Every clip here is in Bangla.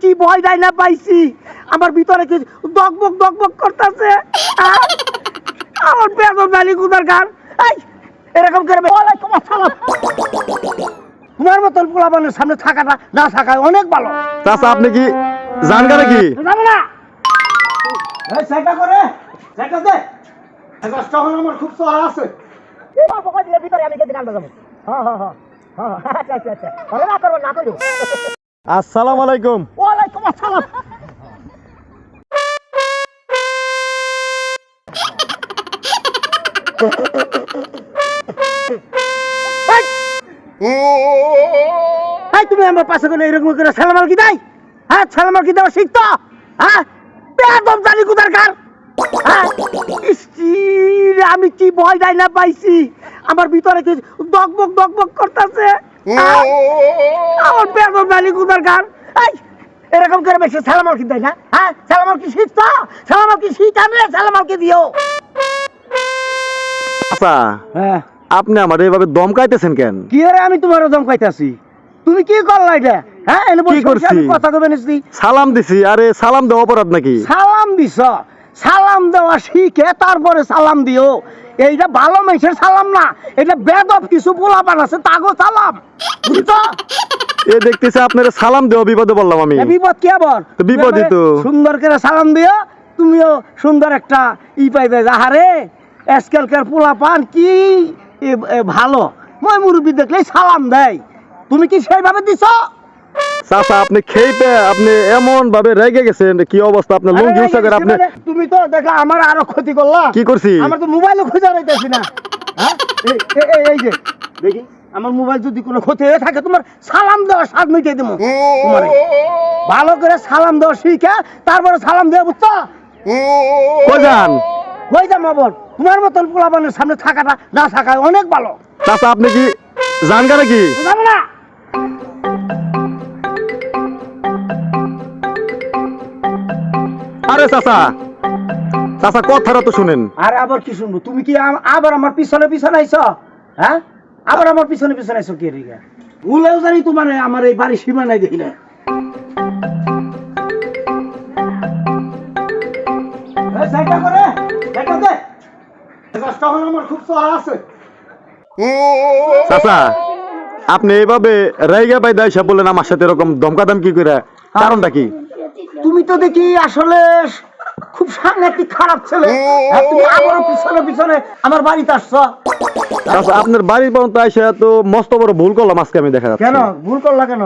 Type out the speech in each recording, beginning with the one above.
কি ভয় দাই না পাইছি, আমার ভিতরে কি দগবগ দগবগ করতেছে। আমার বেদম নালি কুদার গান এরকম করে। ওয়ালাইকুম আসসালাম। তোমার মতন পোলাপানের সামনে থাকাটা না থাকা অনেক ভালো। চাচা আপনি কি জানগা নাকি? যাবো না। এই সেটা করে সেটা দে। একটা আমার খুব সহজ আছে। এই বাবা কই দিলে ভিতরে আমি কেটে গালটা যাবো। হ্যাঁ আচ্ছা আচ্ছা আচ্ছা। আরে না করো না করো। আসসালামু আলাইকুম। ওয়ালাইকুম আসসালাম। তুমি আমার পাশে করে এরকম করে সালামাল কি দেয়? হ্যাঁ সালামাল কি দেওয়া শিখতো? হ্যাঁ বেদম জানি কুদার কার। আমি কি ভয় দাই না পাইছি, আমার ভিতরে কি দগবগ দগবগ করতেছে। আমার বেদম জানি কুদার কার। এরকম করে বেশি সালামাল কি দেয় না? হ্যাঁ সালামাল কি শিখতো? সালামাল কি শিখানে সালামাল কি দিও? আচ্ছা হ্যাঁ আপনি আমার এইভাবে দমকাইতেছেন কেন? কি রে আমি তোমারও দমকাইতাছি, তুমি কি করলা এটা? হ্যাঁ এনে কি করছি? আমি কথা কবে নিছি? সালাম দিছি। আরে সালাম দেওয়া অপরাধ নাকি? সালাম দিছ, সালাম দেওয়া শিখে তারপরে সালাম দিও। এইটা ভালো মানুষের সালাম না, এটা বেদব কিছু পোলাপান আছে তাগো সালাম, বুঝছো? এ দেখতেছে আপনার সালাম দেওয়া বিপদে বললাম আমি। বিপদ কি আবার? বিপদই তো। সুন্দর করে সালাম দিও, তুমিও সুন্দর একটা পাইবে। আহারে আজকালকার পোলাপান কি ভালো, মই মুরব্বী দেখলেই সালাম দেয়। তুমি কি সেইভাবে দিছ? চাচা আপনি খেইতে আপনি এমন ভাবে রেগে গেছেন, কি অবস্থা আপনার লুঙ্গি উঁচা করে আপনি। তুমি তো দেখো আমার আরো ক্ষতি করলা। কি করছি? আমার তো মোবাইলও খুঁজে রাইতেছি না। হ্যাঁ এই যে দেখি আমার মোবাইল যদি কোনো ক্ষতি হয়ে থাকে তোমার সালাম দেওয়া স্বাদ মিটিয়ে দেবো তোমার। ভালো করে সালাম দেওয়া শিখে তারপরে সালাম দেওয়া, বুঝছো? কই যান? ওই যে মাবর তোমার মতন পোলাপানের সামনে থাকাটা না থাকা অনেক ভালো। চাচা আপনি কি জানগা নাকি? যাবো না। আরে চাচা চাচা কথাটা তো শুনেন। আরে আবার কি শুনবো? তুমি কি আবার আমার পিছনে পিছনে আইছো? হ্যাঁ আবার আমার পিছনে পিছনে আইছো কি রে? ভুলেও জানি তোমার আমার এই বাড়ির সীমানায় দেখি না। আমার খুব সহজ আছে। চাচা আপনি এইভাবে রাইগা পাই দাইসা বললেন আমার সাথে এরকম দমকাদমকি করে, কারণটা কি? তুমি তো দেখি আসলে খুব সাংঘাতিক খারাপ ছেলে। তুমি আবারও পিছনে পিছনে আমার বাড়িতে আসছো। চাচা আপনার বাড়ির পর্যন্ত আইসা তো মস্ত বড় ভুল করলাম আজকে আমি, দেখা যাচ্ছে। কেন ভুল করলা কেন?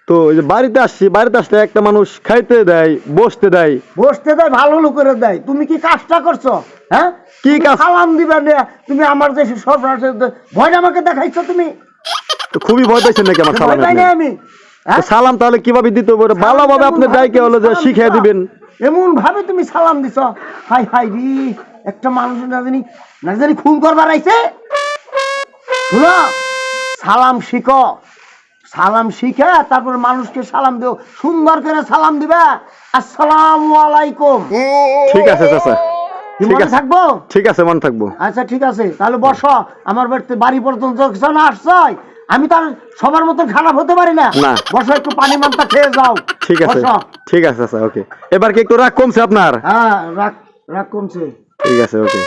তো এই যে বাড়িতে আসছি, বাড়িতে আসলে একটা মানুষ খাইতে দেয়, বসতে দেয়। বসতে দেয়, ভালো লোকের দেয়। তুমি কি কাজটা করছো? হ্যাঁ কি কাজ? সালাম দিবে না তুমি আমার যে সর্বনাশ ভয় আমাকে দেখাইছো তুমি। তো খুবই ভয় পাইছেন নাকি আমার সালাম? আমি সালাম তাহলে কিভাবে দিতে পারে? ভালোভাবে আপনি ডাইকে হলো যে শিখিয়ে দিবেন। এমন ভাবে তুমি সালাম দিছ, হাই হাই রি একটা মানুষ না জানি খুন করবার আইছে। শুনো, সালাম শিখো, সালাম শিখে তারপর মানুষকে সালাম দিও। সুন্দর করে সালাম দিবে, আসসালামু আলাইকুম। ঠিক আছে চাচা, ঠিক আছে থাকবো। ঠিক আছে মনে থাকবো। আচ্ছা ঠিক আছে, তাহলে বসো। আমার বাড়ি পর্যন্ত না আসছাই, আমি তার সবার মতন খারাপ হতে পারি না। বসো, একটু পানি মানটা খেয়ে যাও। ঠিক আছে ঠিক আছে চাচা, ওকে। এবার কি একটু রাগ কমছে আপনার? হ্যাঁ রাগ কমছে। ঠিক আছে, ওকে।